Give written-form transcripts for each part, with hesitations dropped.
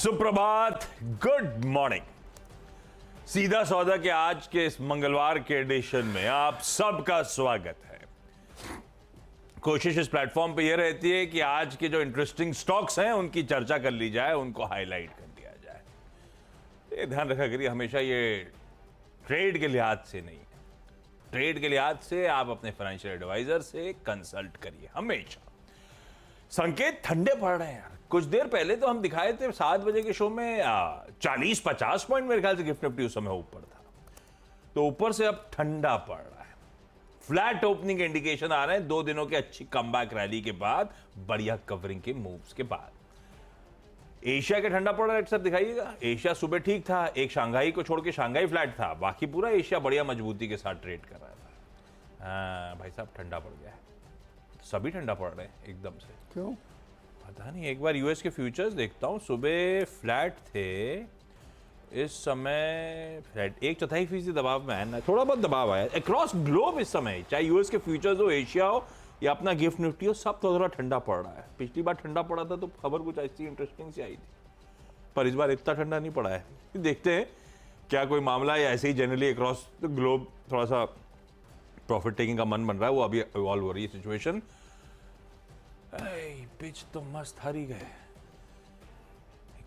सुप्रभात, good morning. सीधा सौदा के आज के इस मंगलवार के एडिशन में आप सबका स्वागत है। कोशिश इस प्लेटफॉर्म पे यह रहती है कि आज के जो इंटरेस्टिंग स्टॉक्स हैं उनकी चर्चा कर ली जाए, उनको हाईलाइट कर दिया जाए। ये ध्यान रखा करिए, हमेशा ये ट्रेड के लिहाज से नहीं है। ट्रेड के लिहाज से आप अपने फाइनेंशियल एडवाइजर से कंसल्ट करिए हमेशा। संकेत ठंडे पड़ रहे हैं यार। कुछ देर पहले तो हम दिखाए थे 7 बजे के शो में 40-50 पॉइंट मेरे ख्याल से गिफ्ट निफ्टी उस समय ऊपर था, तो ऊपर से अब ठंडा पड़ रहा है। फ्लैट ओपनिंग के इंडिकेशन आ रहे हैं 2 दिनों की अच्छी कमबैक रैली के बाद, बढ़िया कवरिंग के मूव्स के बाद। एशिया के ठंडा पड़ रहा है सब दिखाइएगा। एशिया सुबह ठीक था, एक शंघाई को छोड़ के शंघाई फ्लैट था, बाकी पूरा एशिया बढ़िया मजबूती के साथ ट्रेड कर रहा था। हाँ भाई साहब, ठंडा पड़ गया है, सभी ठंडा पड़ रहे हैं एकदम से। क्यों पता नहीं, एक बार यूएस के फ्यूचर्स देखता हूं। सुबह फ्लैट थे, इस समय फ्लैट 1/4% दबाव में आया, थोड़ा बहुत दबाव आया अक्रॉस ग्लोब इस समय, चाहे यूएस के फ्यूचर्स हो, एशिया हो या अपना गिफ्ट निफ्टी हो, सब थोड़ा ठंडा पड़ रहा है। पिछली बार ठंडा पड़ा था तो खबर कुछ ऐसी इंटरेस्टिंग सी आई थी, पर इस बार इतना ठंडा नहीं पड़ा है। देखते हैं क्या कोई मामला है या ऐसे ही जनरली अक्रॉस द ग्लोब थोड़ा सा प्रॉफिट टेकिंग का मन बन रहा है, वो अभी इवॉल्व हो रही है सिचुएशन। पिच तो मस्त हारी गए,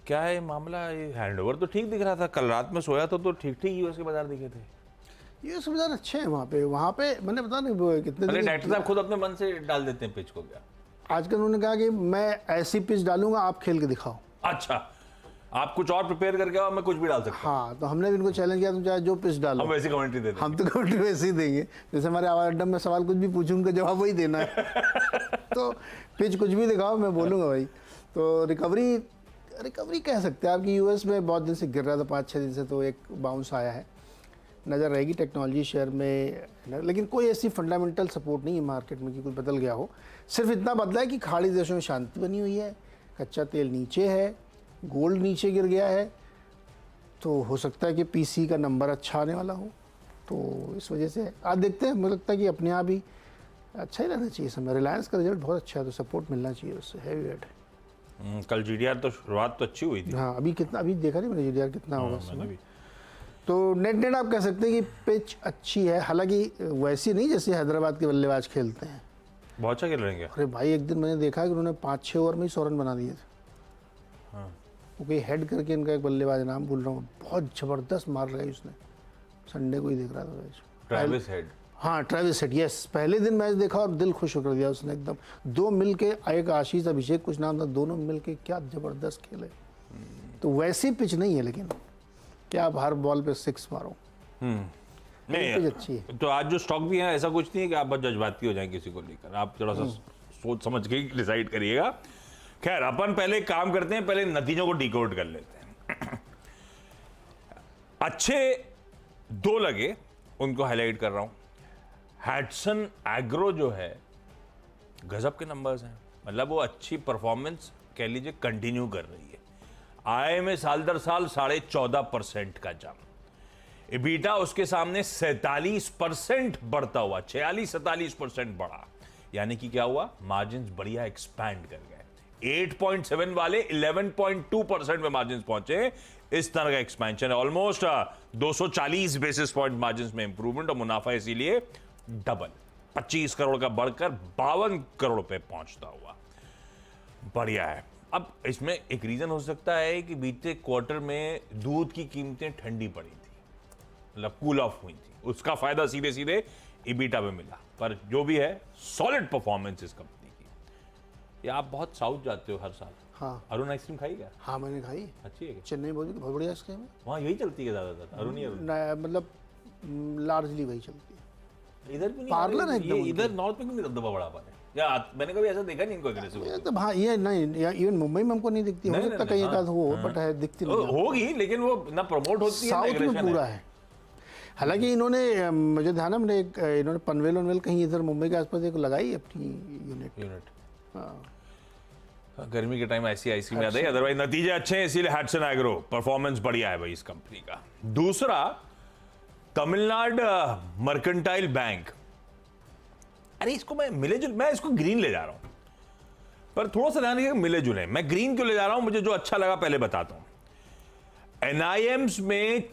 क्या है मामला? ये हैंडओवर तो ठीक दिख रहा था, कल रात में सोया तो ठीक ठीक यूएस के बाजार दिखे थे। यूएस के बाजार अच्छे हैं वहाँ पे मैंने पता नहीं कितने दिन डायरेक्टर साहब खुद अपने मन से डाल देते हैं पिच को। क्या आजकल उन्होंने कहा कि मैं ऐसी पिच डालूंगा, आप खेल के दिखाओ। अच्छा, आप कुछ और प्रिपेयर करके आओ, मैं कुछ भी डाल सकता हूं। हाँ, तो हमने भी इनको चैलेंज किया, तुम चाहे जो पिच डालो, हम वैसी कमेंट्री देते हैं। हम तो कमेंट्री वैसे ही देंगे, जैसे हमारे आवाज अड्डा में सवाल कुछ भी पूछूं उनका जवाब वही देना है। तो पिच कुछ भी दिखाओ, मैं बोलूँगा भाई। तो रिकवरी कह सकते हैं आपकी। यूएस में बहुत दिन से गिर रहा था, 5-6 दिन से, तो एक बाउंस आया है, नज़र रहेगी टेक्नोलॉजी शेयर में। लेकिन कोई ऐसी फंडामेंटल सपोर्ट नहीं है मार्केट में कि कुछ बदल गया हो। सिर्फ इतना बदला है कि खाड़ी देशों में शांति बनी हुई है, कच्चा तेल नीचे है, गोल्ड नीचे गिर गया है, तो हो सकता है कि पीसी का नंबर अच्छा आने वाला हो, तो इस वजह से आज देखते हैं। मुझे लगता है कि अपने आप ही अच्छा ही रहना चाहिए समय। रिलायंस का रिजल्ट बहुत अच्छा है, तो सपोर्ट मिलना चाहिए उससे, हैवी वेट है। कल जीडीआर तो शुरुआत तो अच्छी हुई थी। हाँ, अभी कितना, अभी देखा नहीं मैंने जीडीआर कितना होगा उसमें। तो नेट आप कह सकते हैं कि पिच अच्छी है, हालांकि वैसी नहीं जैसे हैदराबाद के बल्लेबाज खेलते हैं। बहुत अच्छा खेल रहे हैं। अरे भाई, एक दिन मैंने देखा कि उन्होंने 5-6 ओवर में ही 100 रन बना दिए थे। हाँ, वो कोई हेड करके इनका एक बल्लेबाज, नाम भूल रहा हूँ, बहुत ज़बरदस्त मार रहा है उसने। संडे को ही देख रहा था मैच। Travis head. हाँ, ट्रेविस हेड, यस। पहले दिन मैच देखा और दिल खुश कर दिया उसने एकदम। 2 मिल के, एक आशीष अभिषेक कुछ नाम था, दोनों मिल के क्या ज़बरदस्त खेले। तो वैसी पिच नहीं है, लेकिन क्या आप हर बॉल पे 6 मारो। नहीं, पिच अच्छी है। तो आज जो स्टॉक भी है, ऐसा कुछ नहीं है कि आप बहुत जज्बाती हो जाए किसी को लेकर। आप थोड़ा सा सोच समझ के डिसाइड करिएगा। खैर, अपन पहले काम करते हैं, पहले नतीजों को डिकोड कर लेते हैं। अच्छे 2 लगे, उनको हाईलाइट कर रहा हूं। हैटसन एग्रो जो है, गजब के नंबर्स हैं, मतलब वो अच्छी परफॉर्मेंस कह लीजिए कंटिन्यू कर रही है। आय में साल दर साल 14.5% का जंप। एबिटा उसके सामने 47% बढ़ता हुआ, 46-47% बढ़ा, यानी कि क्या हुआ, मार्जिन बढ़िया एक्सपैंड कर गए। 8.7 वाले 11.2% में मार्जिन पहुंचे। इस तरह का एक्सपेंशन है, ऑलमोस्ट 240 बेसिस पॉइंट मार्जिन में इंप्रूवमेंट, और मुनाफा इसीलिए डबल, 25 करोड़ का बढ़कर 52 करोड़ पे पहुंचता हुआ। बढ़िया है। अब इसमें एक रीजन हो सकता है कि बीते क्वार्टर में दूध की कीमतें ठंडी पड़ी थी, मतलब कूल ऑफ हुई थी, उसका फायदा सीधे सीधे ईबिटा में मिला। पर जो भी है, सॉलिड परफॉर्मेंस इस कंपनी की। या आप बहुत साउथ जाते हो हर साल? हाँ। अरुण आइसक्रीम खाई क्या? हाँ, मैंने खाई। अच्छी है क्या? चेन्नई बहुत बढ़िया आइसक्रीम है। वहाँ यही चलती है ज्यादातर, अरुण ही अरुण। मतलब लार्जली वही चलती है। इधर भी नहीं, पार्लर है एकदम ये इधर नॉर्थ में क्यों नहीं दबदबा बड़ा पाने? या मैं कभी ऐसा देखा नहीं इनको एग्रेसिव। तो हाँ, ये नहीं, इवन मुंबई में हमको नहीं दिखती। हो सकता कहीं एकाध हो, बट है, दिखती नहीं होगी, लेकिन वो ना प्रमोट होती है, साउथ में पूरा है। हालांकि इन्होंने, मुझे ध्यान है, इन्होंने पनवेल कहीं इधर मुंबई के आसपास एक लगाई अपनी यूनिट। हाँ, गर्मी के टाइम ऐसी आइसक्रीम याद है। अदरवाइज नतीजे अच्छे हैं, इसीलिए हैटसन एग्रो परफॉर्मेंस बढ़िया है भाई इस कंपनी का। दूसरा, तमिलनाडु मर्केंटाइल बैंक। अरे इसको मैं इसको ग्रीन ले जा रहा हूं, पर थोड़ा सा ध्यान रखिएगा, मिले जुले। मैं ग्रीन क्यों ले जा रहा हूं, मुझे जो अच्छा लगा पहले बताता हूं। एनआईएम्स में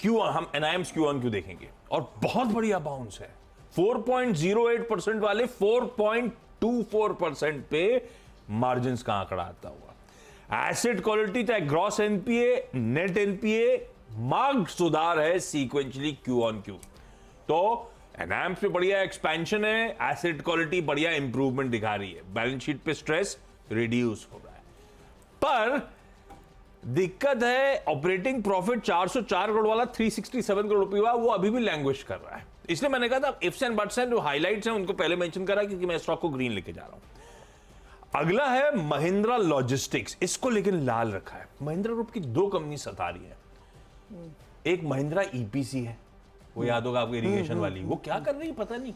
हम एनआईएम्स क्यू ऑन क्यू देखेंगे और बहुत बढ़िया बाउंस है। 4.08% वाले 4.24% पे मार्जिन का आंकड़ा आता हुआ। एसेट क्वालिटी चाहे gross NPA, net NPA, marked सुधार है सीक्वेंशियली क्यू ऑन क्यू। तो एनआईएम्स पे बढ़िया एक्सपेंशन है, एसेट क्वालिटी बढ़िया इंप्रूवमेंट दिखा रही है, बैलेंस शीट पे स्ट्रेस रिड्यूस हो रहा है। पर दिक्कत है ऑपरेटिंग प्रॉफिट 404 करोड़ वाला 367 करोड़ रुपए हुआ, वो अभी भी लैंग्वेज कर रहा है। इसलिए मैंने कहा था इफ्स एंड बट्स हैं, जो हाइलाइट्स हैं उनको पहले मेंशन करा क्योंकि मैं स्टॉक को ग्रीन लेके जा रहा हूं। अगला है महिंद्रा लॉजिस्टिक्स, इसको लेकिन लाल रखा है। महिंद्रा ग्रुप की दो कंपनी सता रही है। एक महिंद्रा ईपीसी है, वो याद होगा आपको, इरिगेशन वाली, वो क्या कर रही है पता नहीं।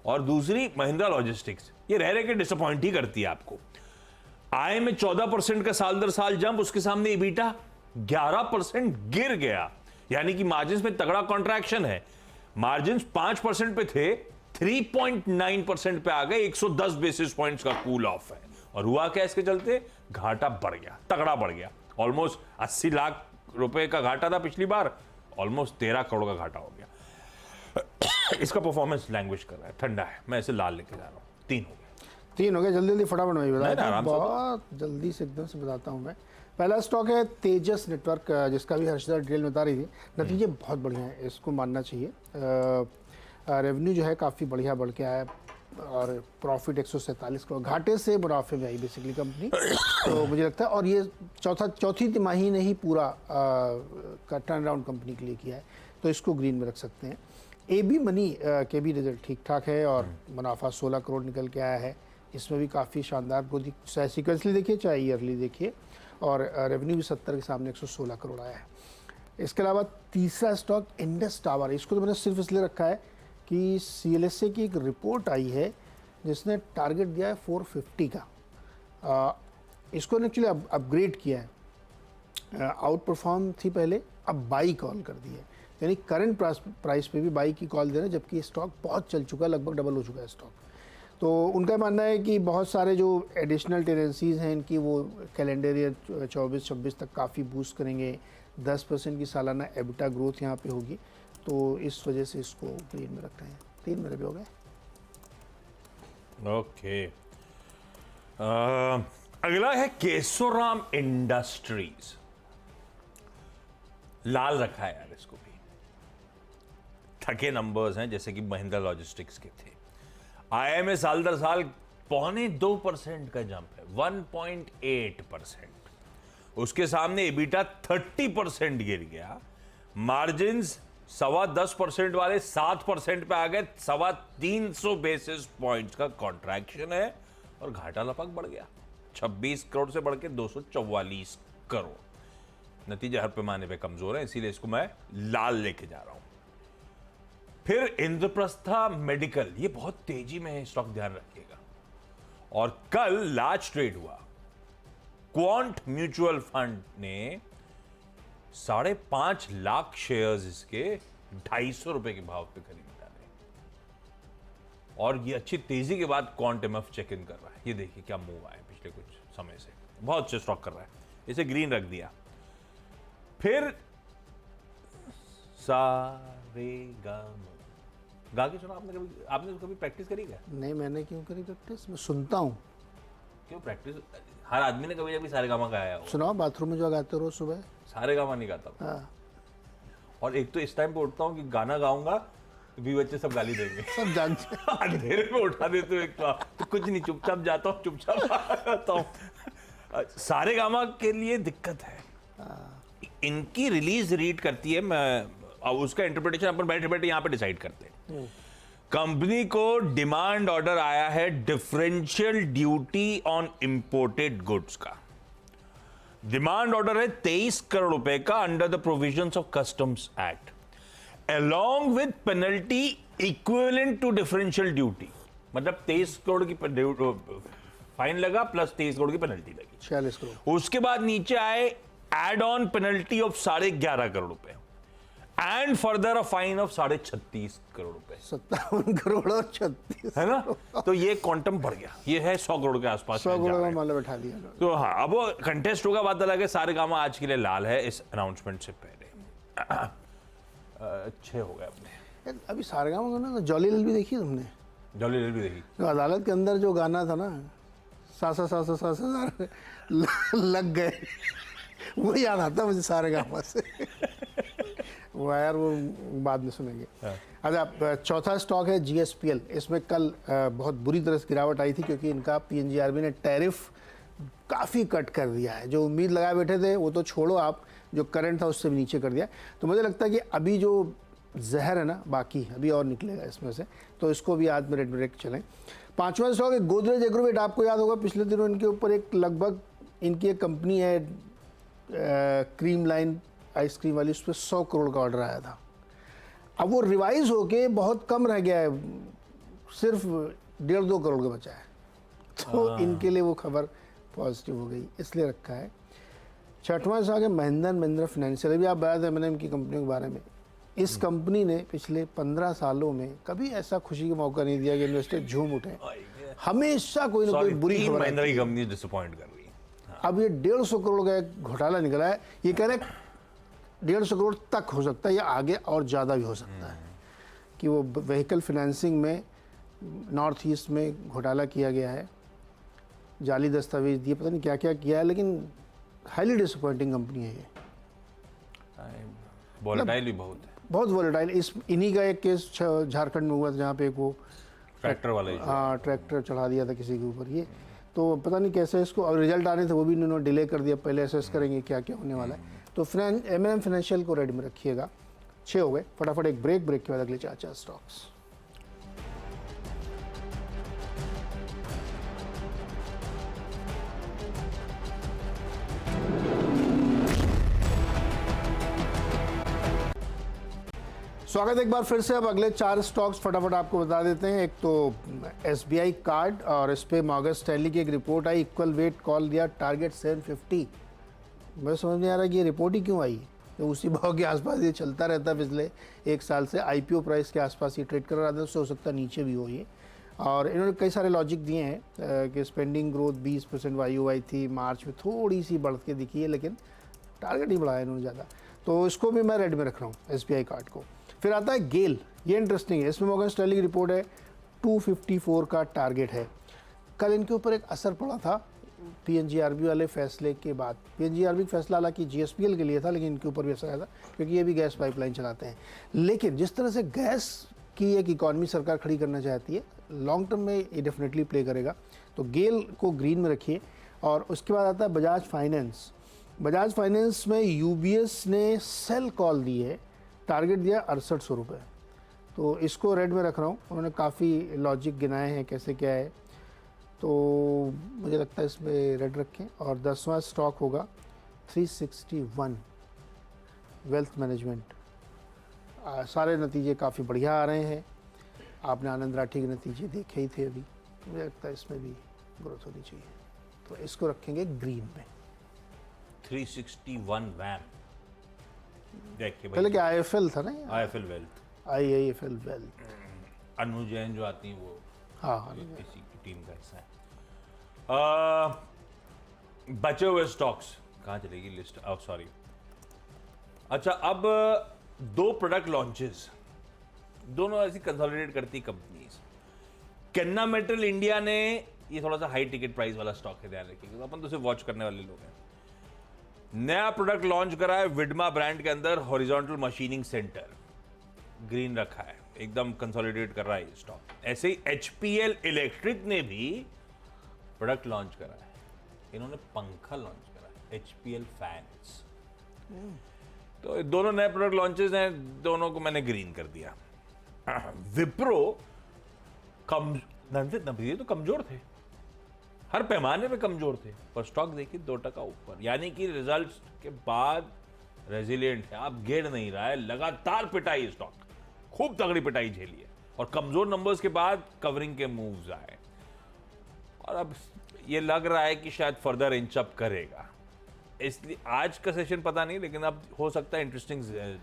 और दूसरी महिंद्रा लॉजिस्टिक्स, ये रह के डिसअपॉइंट ही करती है आपको। आय में 14% का साल दर साल जंप, उसके सामने ईबिटा 11% गिर गया, यानी कि मार्जिन में तगड़ा कॉन्ट्रैक्शन है। मार्जिन 5% पे थे, 3.9% पे आ गए, 110 बेसिस पॉइंट्स का कूल ऑफ है। और हुआ क्या इसके चलते? घाटा बढ़ गया, तगड़ा बढ़ गया। ऑलमोस्ट 80 लाख रुपए का घाटा था पिछली बार, ऑलमोस्ट 13 करोड़ का घाटा हो गया। इसका परफॉर्मेंस लैंग्वेज कर रहा है, ठंडा है। मैं इसे लाल लेके जा रहा हूं। 3 हो गए। 3 हो गए, जल्दी जल्दी फटाफट मैं नहीं, बताता आराम हूँ, से बहुत जल्दी से एकदम से बताता हूँ मैं। पहला स्टॉक है तेजस नेटवर्क, जिसका भी हर्षदा डिटेल में बता रही थी। नतीजे बहुत बढ़िया है, इसको मानना चाहिए। रेवेन्यू जो है काफ़ी बढ़िया बढ़ के आया है और प्रॉफिट 147 करोड़, घाटे से मुनाफे में आई बेसिकली कंपनी। तो मुझे लगता है, और ये चौथी तिमाही ने ही पूरा का टर्न अराउंड कंपनी के लिए किया है, तो इसको ग्रीन में रख सकते हैं। एबी मनी के भी रिजल्ट ठीक ठाक है और मुनाफा 16 करोड़ निकल के आया है। इसमें भी काफ़ी शानदार ग्रोथ, चाहे सीक्वेंसली देखिए चाहे ईयरली देखिए। और रेवेन्यू भी 70 के सामने 116 करोड़ आया है। इसके अलावा तीसरा स्टॉक इंडस टावर, इसको तो मैंने सिर्फ इसलिए रखा है कि CLSA की एक रिपोर्ट आई है जिसने टारगेट दिया है 450 का। इसको ने एक्चुअली अपग्रेड किया है, आउट परफॉर्म थी पहले, अब बाई कॉल कर दी है, यानी करंट प्राइस पे भी बाई की कॉल दे रहे हैं, जबकि स्टॉक बहुत चल चुका है, लगभग डबल हो चुका है स्टॉक। तो उनका मानना है कि बहुत सारे जो एडिशनल टेनेंसीज हैं इनकी, वो कैलेंडर ईयर 24-26 तक काफ़ी बूस्ट करेंगे। 10% की सालाना एबिटा ग्रोथ यहाँ पे होगी, तो इस वजह से इसको ग्रीन में रख रहे हैं। 3 मेरे भी हो गए। ओके, अगला है केशोराम इंडस्ट्रीज, लाल रखा है यार इसको भी। थके नंबर्स हैं जैसे कि महिंद्रा लॉजिस्टिक्स के थे। आय में साल दर साल 0.2% का जंप है, 1.8%। उसके सामने एबिटा 30% गिर गया। मार्जिन 10.25% वाले 7% पे आ गए, 350 बेसिस पॉइंट्स का कॉन्ट्रैक्शन है। और घाटा लपक बढ़ गया, 26 करोड़ से बढ़ के 244 करोड़। नतीजे हर पैमाने पे कमजोर है, इसीलिए इसको मैं लाल लेके जा रहा हूं। फिर इंद्रप्रस्था मेडिकल, ये बहुत तेजी में है, स्टॉक ध्यान रखिएगा। और कल लार्ज ट्रेड हुआ, क्वांट म्यूचुअल फंड ने 5.5 लाख शेयर्स इसके 250 रुपए के भाव पे खरीद डाले। और ये अच्छी तेजी के बाद क्वांट एमएफ चेक इन कर रहा है। ये देखिए क्या मूव आया पिछले कुछ समय से, बहुत अच्छे स्टॉक कर रहा है, इसे ग्रीन रख दिया। फिर गा के सुना आपने कभी प्रैक्टिस करी क्या? नहीं, मैंने क्यों करी प्रैक्टिस, मैं सुनता हूँ। क्यों प्रैक्टिस? हर आदमी ने कभी सारे गामा गाया हो। सुनाओ, बाथरूम में जो गाते हो सुबह। सारे गामा नहीं गाता। हाँ। और एक तो इस टाइम पे उठता हूँ कि गाना गाऊंगा तो भी बच्चे सब गाली देंगे। सब जानते हैं। अंधेरे में उठा देते हो एक तो कुछ नहीं, चुपचाप जाता हूँ, चुपचाप आता हूँ। सारे गामा के लिए दिक्कत है। इनकी रिलीज रीड करती है, मैं अब उसका इंटरप्रिटेशन अपन बैठे बैठे यहाँ पे डिसाइड करते हैं। कंपनी को डिमांड ऑर्डर आया है differential duty on imported goods का। डिमांड ऑर्डर है 23 करोड़ रुपए का under the provisions of customs act, along with penalty equivalent to differential duty। मतलब 23 करोड़ की फाइन लगा प्लस 23 करोड़ की पेनल्टी लगी, 46 करोड़। उसके बाद नीचे आए add on penalty of 11.5 crore रुपए। And further a fine of 36.5 crore रुपए, 57 करोड़ और 36, है ना। तो ये क्वांटम बढ़ गया, ये है 100 करोड़ के आसपास 100 जा करोड़ रहा में है। माला बैठा दिया। तो हाँ, अब वो कंटेस्ट होगा, बात अलग है। सारेगामा आज के लिए लाल है इस अनाउंसमेंट से पहले। अच्छे हो गए अपने। यार, अभी सारेगामा में ना जॉली लल भी देखी तुमने? जॉली लल भी देखी। जो अदालत के अंदर जो गाना था ना, सासा सासा सासा सासा लग गए, वो याद आता मुझे सारेगामा से। वो यार, वो बाद में सुनेंगे। अच्छा, चौथा स्टॉक है GSPL। इसमें कल बहुत बुरी तरह से गिरावट आई थी क्योंकि इनका PNGRB ने टैरिफ काफ़ी कट कर दिया है। जो उम्मीद लगाए बैठे थे वो तो छोड़ो, आप जो करंट था उससे भी नीचे कर दिया। तो मुझे लगता है कि अभी जो जहर है ना, बाकी अभी और निकलेगा इसमें से, तो इसको भी आज में रेड ब्रेक चलें। पांचवा स्टॉक है गोदरेज एग्रोवेट। आपको याद होगा पिछले दिनों इनके ऊपर एक लगभग, इनकी एक कंपनी है क्रीम लाइन आइसक्रीम वाली, उस पर 100 करोड़ का ऑर्डर आया था। अब वो रिवाइज होके बहुत कम रह गया है, सिर्फ 1.5-2 करोड़ का बचा है। तो इनके लिए वो खबर पॉजिटिव हो गई, इसलिए रखा है। छठवां स्टॉक है महिंद्रा फाइनेंशियल। अभी आप बता दें M&M की कंपनियों के बारे में। इस कंपनी ने पिछले 15 सालों में कभी ऐसा खुशी का मौका नहीं दिया कि इन्वेस्टर झूम उठे। हमेशा कोई ना कोई बुरी खबर महिंद्रा की कंपनी डिसअपॉइंट कर रही है। अब ये 150 करोड़ का एक घोटाला निकला है। ये कह रहे 150 करोड़ तक हो सकता है, या आगे और ज़्यादा भी हो सकता है, कि वो व्हीकल फाइनेंसिंग में नॉर्थ ईस्ट में घोटाला किया गया है, जाली दस्तावेज दिए, पता नहीं क्या क्या किया है। लेकिन हाईली डिसअपॉइंटिंग कंपनी है ये, वोलेटाइल भी बहुत है, बहुत वोलेटाइल। इन्हीं का एक केस झारखंड में हुआ था जहाँ पे एक वो ट्रैक्टर वाला ही। हाँ, ट्रैक्टर चढ़ा दिया था किसी के ऊपर। ये तो पता नहीं कैसे इसको, और रिजल्ट आने थे वो भी इन्होंने डिले कर दिया। पहले असेस करेंगे क्या क्या होने वाला है। तो M&M फाइनेंशियल को रेड में रखिएगा। 6 हो गए। फटाफट एक ब्रेक के बाद अगले 4 स्टॉक्स। स्वागत है एक बार फिर से। अब अगले 4 स्टॉक्स फटाफट आपको बता देते हैं। एक तो SBI कार्ड, और इस पे मॉर्गन स्टैनली की एक रिपोर्ट आई, इक्वल वेट कॉल दिया, टारगेट 750। मुझे समझ नहीं आ रहा कि ये रिपोर्ट ही क्यों आई। तो उसी भाव के आसपास ये चलता रहता है पिछले 1 साल से। IPO प्राइस के आसपास ये ट्रेड कर रहा था, उससे हो सकता है नीचे भी हो ये। और इन्होंने कई सारे लॉजिक दिए हैं कि स्पेंडिंग ग्रोथ 20% YOY थी, मार्च में थोड़ी सी बढ़ के दिखी है, लेकिन टारगेट ही बढ़ाया इन्होंने ज़्यादा। तो इसको भी मैं रेड में रख रहा हूँ, SBI कार्ड को। फिर आता है गेल। ये इंटरेस्टिंग है। इसमें मॉर्गन स्टैनली की रिपोर्ट है, 254 का टारगेट है। कल इनके ऊपर एक असर पड़ा था PNGRB वाले फैसले के बाद। PNGRB का फैसला हालांकि GSPL के लिए था, लेकिन इनके ऊपर भी असर आया था क्योंकि ये भी गैस पाइपलाइन चलाते हैं। लेकिन जिस तरह से गैस की एक इकॉनमी सरकार खड़ी करना चाहती है, लॉन्ग टर्म में ये डेफिनेटली प्ले करेगा। तो गेल को ग्रीन में रखिए। और उसके बाद आता है बजाज फाइनेंस। बजाज फाइनेंस में UBS ने सेल कॉल दी है, टारगेट दिया 6800 रुपये। तो इसको रेड में रख रहा हूँ। उन्होंने काफ़ी लॉजिक गिनाए हैं कैसे क्या है, तो मुझे लगता है इसमें रेड रखें। और 10वां स्टॉक होगा 361 वेल्थ मैनेजमेंट। सारे नतीजे काफ़ी बढ़िया आ रहे हैं। आपने आनंद राठी के नतीजे देखे ही थे अभी, तो मुझे लगता है इसमें भी ग्रोथ होनी चाहिए। तो इसको रखेंगे ग्रीन में। 361 वैम। देखिए पहले क्या IFL था ना, IFL वेल्थ, IIFL वेल्थ। अनु जैन जो आती हैं वो हाँ, इसी की टीम का हिस्सा है। बचे हुए स्टॉक्स कहाँ चलेगी लिस्ट? सॉरी। अच्छा, अब 2 प्रोडक्ट लॉन्चेस, दोनों ऐसी कंसोलिडेट करती कंपनीज। केन्ना मेटल इंडिया ने, ये थोड़ा सा हाई टिकट प्राइस वाला स्टॉक है, ध्यान रखिएगा, तो अपन तो उसे वॉच करने वाले लोग हैं। नया प्रोडक्ट लॉन्च करा है विडमा ब्रांड के अंदर, हॉरिजॉन्टल मशीनिंग सेंटर, ग्रीन रखा है, एकदम कंसोलिडेट कर रहा है ये स्टॉक। ऐसे ही HPL इलेक्ट्रिक ने भी प्रोडक्ट लॉन्च करा है। इन्होंने पंखा लॉन्च करा है, HPL फैंस। तो दोनों नए प्रोडक्ट लॉन्चेस हैं, दोनों को मैंने ग्रीन कर दिया। विप्रो ये तो कमजोर थे, हर पैमाने पे कमजोर थे, पर स्टॉक देखिए 2% ऊपर, यानी कि रिजल्ट्स के बाद रेजिलिएंट है। आप गिर नहीं रहा है, लगातार पिटाई स्टॉक, खूब तगड़ी पिटाई झेली है, और कमजोर नंबर्स के बाद कवरिंग के मूव्स आए, और अब ये लग रहा है कि शायद फर्दर इंच अप करेगा। इसलिए आज का सेशन पता नहीं, लेकिन अब हो सकता है इंटरेस्टिंग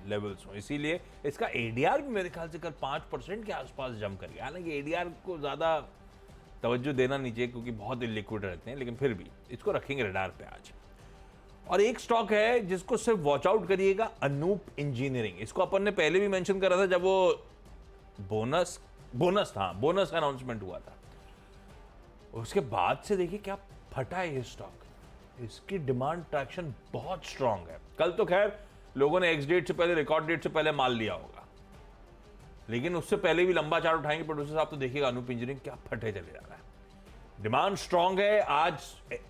लेवल्स हो, इसीलिए इसका एडीआर भी मेरे ख्याल से कल 5% के आसपास जम कर गया। हालांकि एडीआर को ज़्यादा तवज्जो देना नहीं चाहिए क्योंकि बहुत इलिक्विड रहते हैं, लेकिन फिर भी इसको रखेंगे रडार पे आज। और एक स्टॉक है जिसको सिर्फ वॉच आउट करिएगा, अनूप इंजीनियरिंग। इसको अपन ने पहले भी मेंशन करा था जब वो बोनस का अनाउंसमेंट हुआ था। उसके बाद से देखिए क्या फटा है ये स्टॉक। इसकी डिमांड ट्रैक्शन बहुत स्ट्रांग है। कल तो खैर लोगों ने एक्स डेट से पहले, रिकॉर्ड डेट से पहले माल लिया होगा, लेकिन उससे पहले भी लंबा चार्ट उठाएंगे प्रोड्यूसर साहब तो देखिएगा अनूप इंजीनियरिंग क्या फटे चले जा रहा है। डिमांड स्ट्रांग है। आज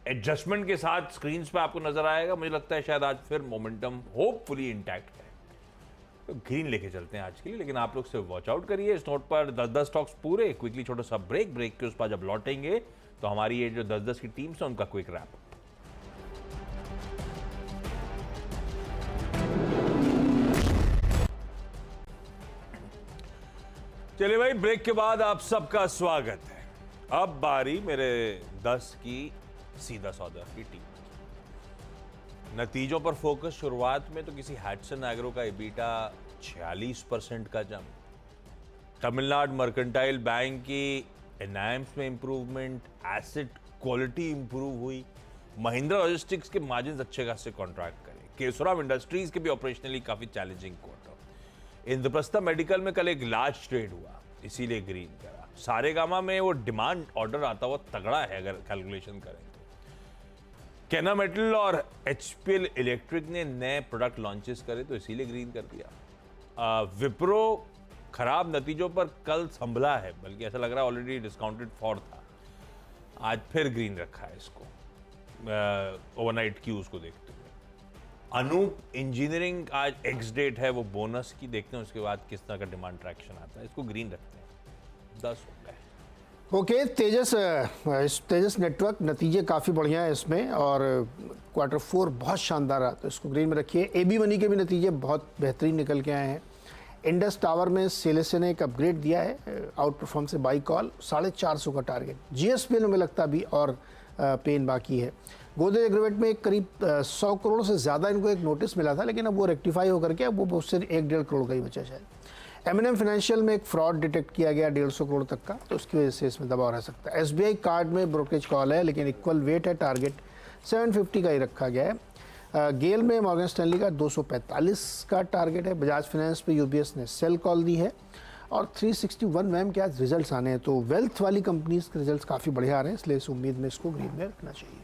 एडजस्टमेंट के साथ स्क्रीन पे आपको नजर आएगा। मुझे लगता है शायद आज फिर मोमेंटम होपफुली इंटैक्ट है, तो ग्रीन लेके चलते हैं आज के लिए। लेकिन आप लोग सिर्फ वॉच आउट करिए इस नोट पर। 10-10 स्टॉक्स पूरे क्विकली, छोटा सा ब्रेक के उस पर जब लौटेंगे तो हमारी ये जो 10-10 की टीम है उनका क्विक रैप। चलिए भाई, ब्रेक के बाद आप सबका स्वागत है। अब बारी मेरे 10 की सीधा सौदा की टीम की। नतीजों पर फोकस। शुरुआत में तो किसी हैटसन एग्रो का एबिटा 46% का जंप, तमिलनाडु मर्केंटाइल बैंक की एनाइम्स में इंप्रूवमेंट, एसेट क्वालिटी इंप्रूव हुई, महिंद्रा लॉजिस्टिक्स के मार्जिन अच्छे खासे कॉन्ट्रैक्ट करे, केशोराम इंडस्ट्रीज के भी ऑपरेशनली काफी चैलेंजिंग क्वार्टर। इंद्रप्रस्था मेडिकल में कल एक लार्ज ट्रेड हुआ, इसीलिए ग्रीन करा। सारेगामा में वो डिमांड ऑर्डर आता हुआ तगड़ा है अगर कैलकुलेशन करें तो। केना मेटल और एचपीएल इलेक्ट्रिक ने नए प्रोडक्ट लॉन्चेस करे तो इसीलिए ग्रीन कर दिया। विप्रो खराब नतीजों पर कल संभला है, बल्कि ऐसा लग रहा है ऑलरेडी डिस्काउंटेड फॉर था। आज फिर ग्रीन रखा है इसको ओवरनाइट क्यूज को देखते हुए। अनूप इंजीनियरिंग आज एक्स डेट है, वो बोनस की देखते हैं उसके बाद किस तरह का डिमांड ट्रैक्शन आता है। इसको ग्रीन रखते हैं। 10 हो गए। ओके, तेजस नेटवर्क नतीजे काफ़ी बढ़िया है इसमें, और क्वार्टर 4 बहुत शानदार रहा, तो इसको ग्रीन में रखिए। एबी मनी के भी नतीजे बहुत बेहतरीन निकल के आए हैं। इंडस टावर में सेलेसे ने एक अपग्रेड दिया है, आउट परफॉर्म से बाई कॉल, 450 का टारगेट। जीएसपीएल में लगता भी और पेन बाकी है। गोदरेज एग्रोवेट में करीब 100 करोड़ से ज़्यादा इनको एक नोटिस मिला था, लेकिन अब वो रेक्टिफाई होकर के अब वो उससे 1-1.5 करोड़ का ही बचा शायद। M&M फाइनेंशियल में एक फ्रॉड डिटेक्ट किया गया 150 करोड़ तक का, तो उसकी वजह से इसमें दबाव रह सकता है। SBI कार्ड में ब्रोकरेज कॉल है, लेकिन इक्वल वेट है, टारगेट 750 का ही रखा गया है। गेल में मॉर्गन स्टैनली का 245 का टारगेट है। बजाज फाइनेंस पे UBS ने सेल कॉल दी है, और 361 मैम के आज रिजल्ट्स आने हैं, तो वेल्थ वाली कंपनीज के रिजल्ट्स काफ़ी बढ़िया आ रहे हैं, इसलिए इस उम्मीद में इसको ग्रीन में रखना चाहिए।